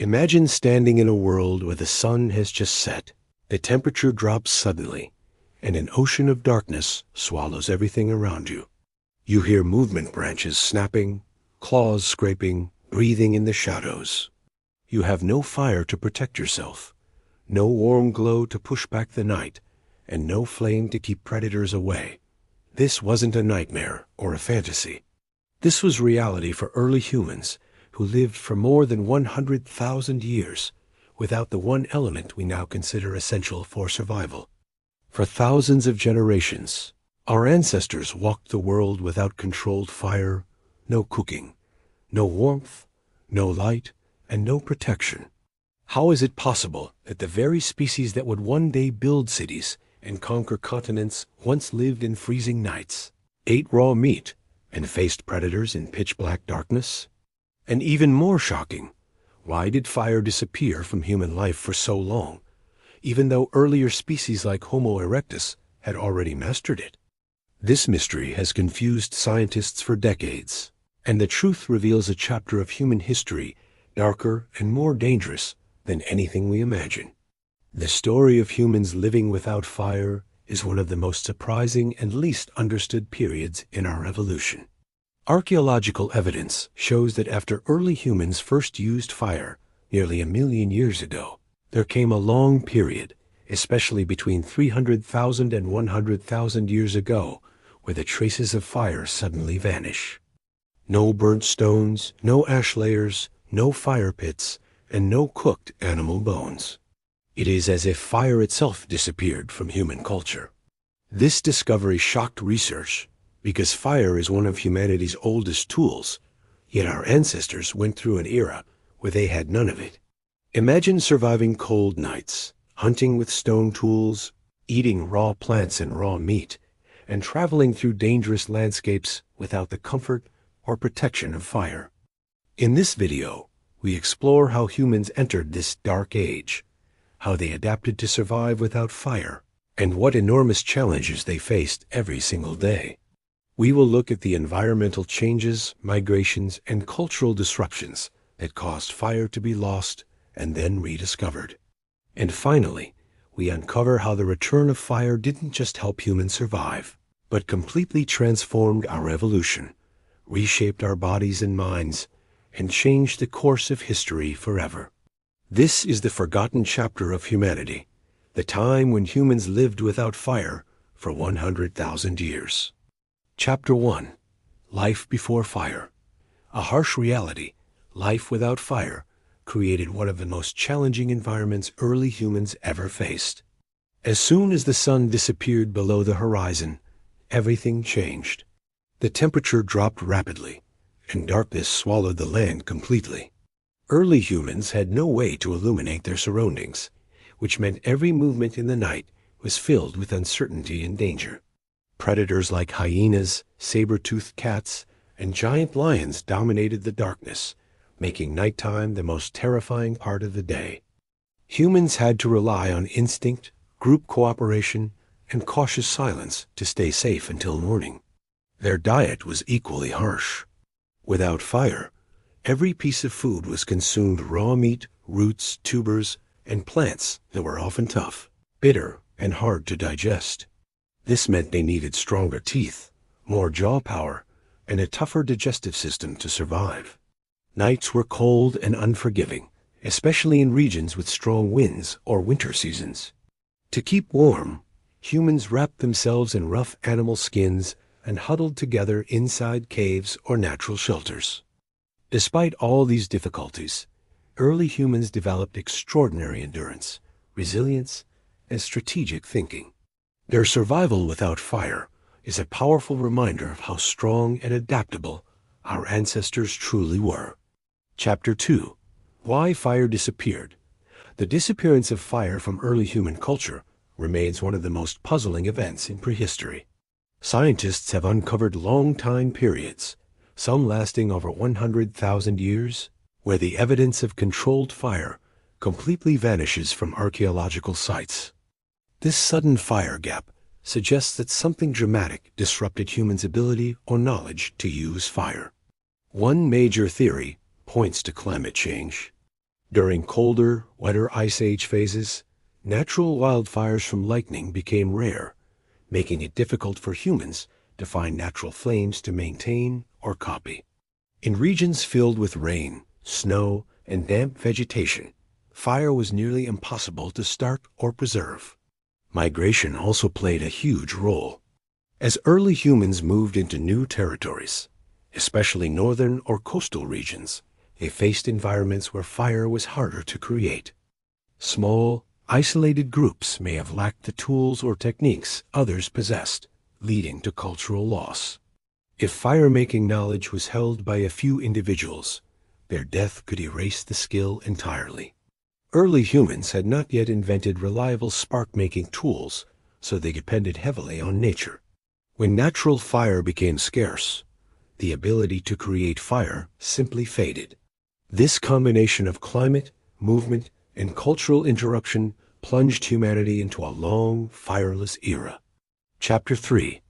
Imagine standing in a world where the sun has just set, the temperature drops suddenly, and an ocean of darkness swallows everything around you. You hear movement branches snapping, claws scraping, breathing in the shadows. You have no fire to protect yourself, no warm glow to push back the night, and no flame to keep predators away. This wasn't a nightmare or a fantasy. This was reality for early humans who lived for more than 100,000 years without the one element we now consider essential for survival. For thousands of generations, our ancestors walked the world without controlled fire, no cooking, no warmth, no light, and no protection. How is it possible that the very species that would one day build cities and conquer continents once lived in freezing nights, ate raw meat, and faced predators in pitch-black darkness? And even more shocking, why did fire disappear from human life for so long, even though earlier species like Homo erectus had already mastered it? This mystery has confused scientists for decades, and the truth reveals a chapter of human history darker and more dangerous than anything we imagine. The story of humans living without fire is one of the most surprising and least understood periods in our evolution. Archaeological evidence shows that after early humans first used fire nearly 1 million years ago, there came a long period, especially between 300,000 and 100,000 years ago, where the traces of fire suddenly vanish. No burnt stones, no ash layers, no fire pits, and no cooked animal bones. It is as if fire itself disappeared from human culture. This discovery shocked research because fire is one of humanity's oldest tools, yet our ancestors went through an era where they had none of it. Imagine surviving cold nights, hunting with stone tools, eating raw plants and raw meat, and traveling through dangerous landscapes without the comfort or protection of fire. In this video, we explore how humans entered this dark age, how they adapted to survive without fire, and what enormous challenges they faced every single day. We will look at the environmental changes, migrations, and cultural disruptions that caused fire to be lost and then rediscovered. And finally, we uncover how the return of fire didn't just help humans survive, but completely transformed our evolution, reshaped our bodies and minds, and changed the course of history forever. This is the forgotten chapter of humanity, the time when humans lived without fire for 100,000 years. Chapter 1. Life before fire. A harsh reality, life without fire, created one of the most challenging environments early humans ever faced. As soon as the sun disappeared below the horizon, everything changed. The temperature dropped rapidly, and darkness swallowed the land completely. Early humans had no way to illuminate their surroundings, which meant every movement in the night was filled with uncertainty and danger. Predators like hyenas, saber-toothed cats, and giant lions dominated the darkness, making nighttime the most terrifying part of the day. Humans had to rely on instinct, group cooperation, and cautious silence to stay safe until morning. Their diet was equally harsh. Without fire, every piece of food was consumed raw meat, roots, tubers, and plants that were often tough, bitter, and hard to digest. This meant they needed stronger teeth, more jaw power, and a tougher digestive system to survive. Nights were cold and unforgiving, especially in regions with strong winds or winter seasons. To keep warm, humans wrapped themselves in rough animal skins and huddled together inside caves or natural shelters. Despite all these difficulties, early humans developed extraordinary endurance, resilience, and strategic thinking. Their survival without fire is a powerful reminder of how strong and adaptable our ancestors truly were. Chapter 2. Why fire disappeared. The disappearance of fire from early human culture remains one of the most puzzling events in prehistory. Scientists have uncovered long time periods, some lasting over 100,000 years, where the evidence of controlled fire completely vanishes from archaeological sites. This sudden fire gap suggests that something dramatic disrupted humans' ability or knowledge to use fire. One major theory points to climate change. During colder, wetter Ice Age phases, natural wildfires from lightning became rare, making it difficult for humans to find natural flames to maintain or copy. In regions filled with rain, snow, and damp vegetation, fire was nearly impossible to start or preserve. Migration also played a huge role. As early humans moved into new territories, especially northern or coastal regions, they faced environments where fire was harder to create. Small, isolated groups may have lacked the tools or techniques others possessed, leading to cultural loss. If fire-making knowledge was held by a few individuals, their death could erase the skill entirely. Early humans had not yet invented reliable spark-making tools, so they depended heavily on nature. When natural fire became scarce, the ability to create fire simply faded. This combination of climate, movement, and cultural interruption plunged humanity into a long, fireless era. Chapter 3.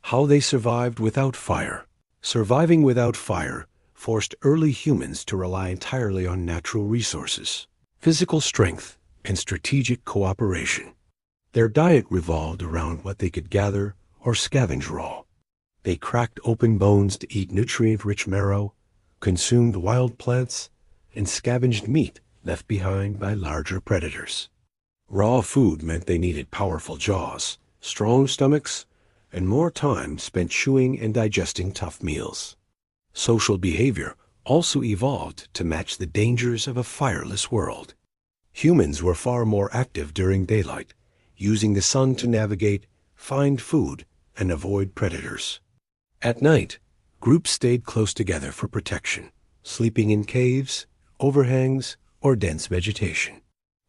How they survived without fire. Surviving without fire forced early humans to rely entirely on natural resources, physical strength, and strategic cooperation. Their diet revolved around what they could gather or scavenge raw. They cracked open bones to eat nutrient-rich marrow, consumed wild plants, and scavenged meat left behind by larger predators. Raw food meant they needed powerful jaws, strong stomachs, and more time spent chewing and digesting tough meals. Social behavior also evolved to match the dangers of a fireless world. Humans were far more active during daylight, using the sun to navigate, find food, and avoid predators. At night, groups stayed close together for protection, sleeping in caves, overhangs, or dense vegetation.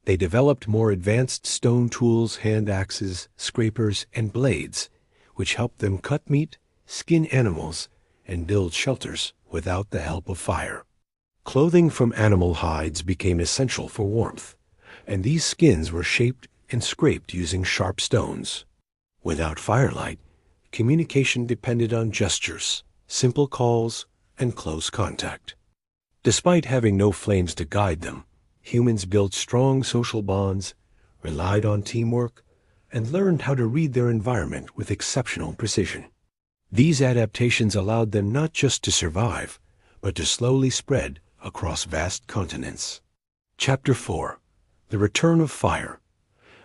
They developed more advanced stone tools, hand axes, scrapers, and blades, which helped them cut meat, skin animals, and build shelters without the help of fire. Clothing from animal hides became essential for warmth, and these skins were shaped and scraped using sharp stones. Without firelight, communication depended on gestures, simple calls, and close contact. Despite having no flames to guide them, humans built strong social bonds, relied on teamwork, and learned how to read their environment with exceptional precision. These adaptations allowed them not just to survive, but to slowly spread across vast continents. Chapter 4. The Return of Fire.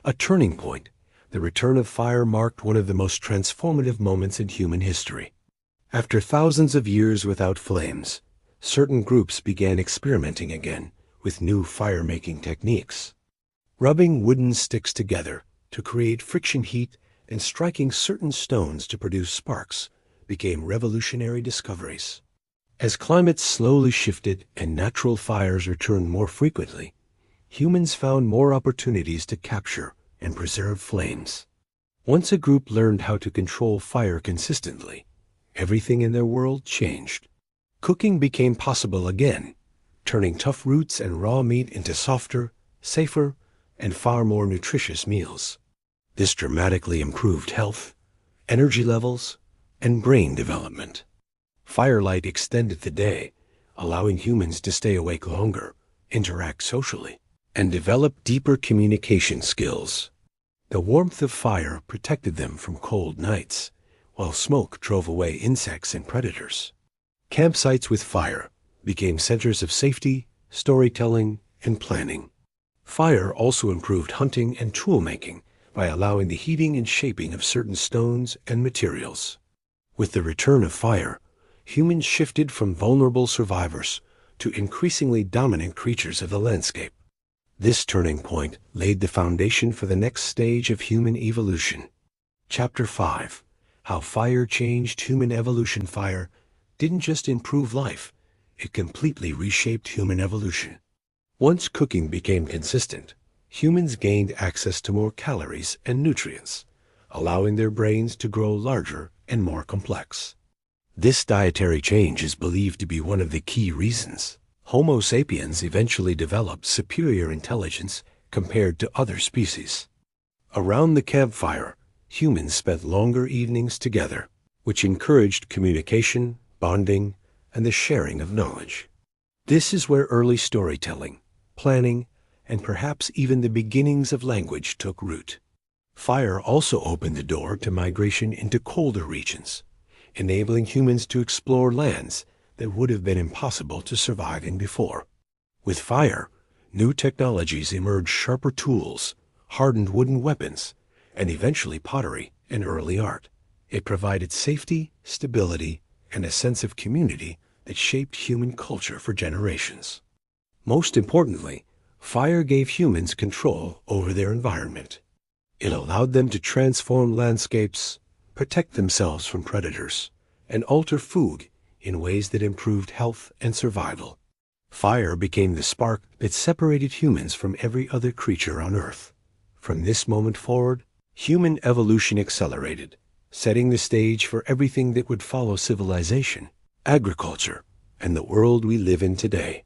A turning point. The return of fire marked one of the most transformative moments in human history. After thousands of years without flames, certain groups began experimenting again with new fire-making techniques. Rubbing wooden sticks together to create friction heat and striking certain stones to produce sparks became revolutionary discoveries. As climates slowly shifted and natural fires returned more frequently, humans found more opportunities to capture and preserve flames. Once a group learned how to control fire consistently, everything in their world changed. Cooking became possible again, turning tough roots and raw meat into softer, safer, and far more nutritious meals. This dramatically improved health, energy levels, and brain development. Firelight extended the day, allowing humans to stay awake longer, interact socially, and develop deeper communication skills. The warmth of fire protected them from cold nights, while smoke drove away insects and predators. Campsites with fire became centers of safety, storytelling, and planning. Fire also improved hunting and tool-making by allowing the heating and shaping of certain stones and materials. With the return of fire, humans shifted from vulnerable survivors to increasingly dominant creatures of the landscape. This turning point laid the foundation for the next stage of human evolution. Chapter 5. How Fire Changed Human Evolution. Fire didn't just improve life, it completely reshaped human evolution. Once cooking became consistent, humans gained access to more calories and nutrients, allowing their brains to grow larger and more complex. This dietary change is believed to be one of the key reasons Homo sapiens eventually developed superior intelligence compared to other species. Around the campfire, humans spent longer evenings together, which encouraged communication, bonding, and the sharing of knowledge. This is where early storytelling, planning, and perhaps even the beginnings of language took root. Fire also opened the door to migration into colder regions, enabling humans to explore lands that would have been impossible to survive in before. With fire, new technologies emerged: sharper tools, hardened wooden weapons, and eventually pottery and early art. It provided safety, stability, and a sense of community that shaped human culture for generations. Most importantly, fire gave humans control over their environment. It allowed them to transform landscapes, protect themselves from predators, and alter food in ways that improved health and survival. Fire became the spark that separated humans from every other creature on Earth. From this moment forward, human evolution accelerated, setting the stage for everything that would follow: civilization, agriculture, and the world we live in today.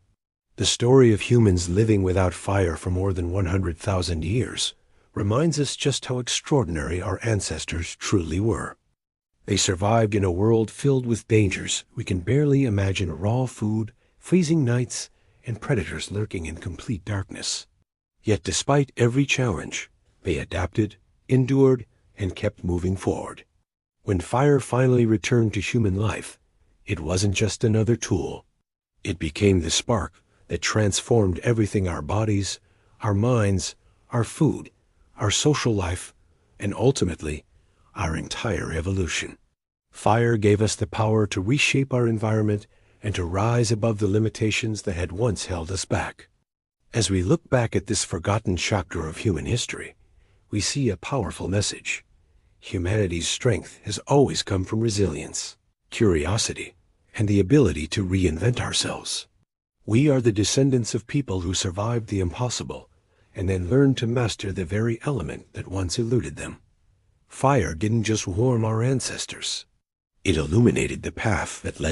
The story of humans living without fire for more than 100,000 years reminds us just how extraordinary our ancestors truly were. They survived in a world filled with dangers we can barely imagine: raw food, freezing nights, and predators lurking in complete darkness. Yet despite every challenge, they adapted, endured, and kept moving forward. When fire finally returned to human life, it wasn't just another tool. It became the spark that transformed everything: our bodies, our minds, our food, our social life, and ultimately, our entire evolution. Fire gave us the power to reshape our environment and to rise above the limitations that had once held us back. As we look back at this forgotten chapter of human history, we see a powerful message. Humanity's strength has always come from resilience, curiosity, and the ability to reinvent ourselves. We are the descendants of people who survived the impossible and then learned to master the very element that once eluded them. Fire didn't just warm our ancestors. It illuminated the path that led